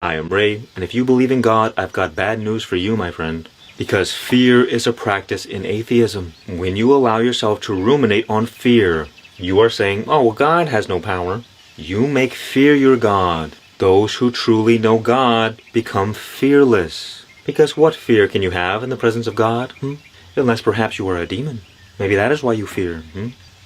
I am Ray, and if you believe in God, I've got bad news for you, my friend. Because fear is a practice in atheism. When you allow yourself to ruminate on fear, you are saying, oh, well, God has no power. You make fear your God. Those who truly know God become fearless. Because what fear can you have in the presence of God? Unless perhaps you are a demon. Maybe that is why you fear.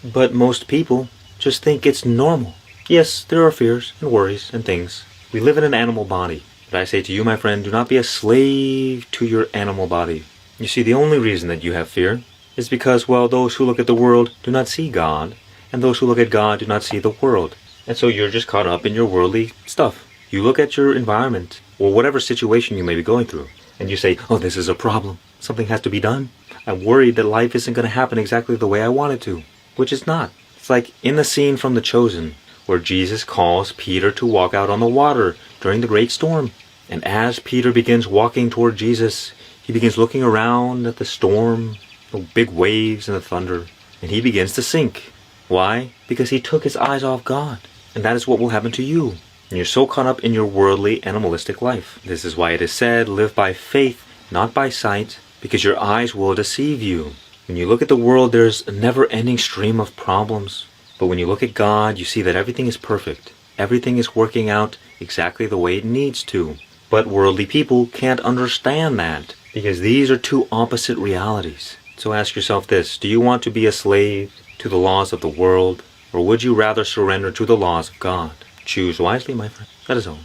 But most people just think it's normal. Yes, there are fears and worries and things. We live in an animal body. But I say to you, my friend, do not be a slave to your animal body. You see, the only reason that you have fear is because, well, those who look at the world do not see God, and those who look at God do not see the world. And so you're just caught up in your worldly stuff. You look at your environment, or whatever situation you may be going through, and you say, oh, this is a problem. Something has to be done. I'm worried that life isn't going to happen exactly the way I want it to, which it's not. It's like in the scene from The Chosen, where Jesus calls Peter to walk out on the water during the great storm. And as Peter begins walking toward Jesus, he begins looking around at the storm, the big waves and the thunder, and he begins to sink. Why? Because he took his eyes off God. And that is what will happen to you. And you're so caught up in your worldly, animalistic life. This is why it is said, live by faith, not by sight, because your eyes will deceive you. When you look at the world, there's a never-ending stream of problems. But when you look at God, you see that everything is perfect. Everything is working out exactly the way it needs to. But worldly people can't understand that, because these are two opposite realities. So ask yourself this, do you want to be a slave to the laws of the world, or would you rather surrender to the laws of God? Choose wisely, my friend. That is all.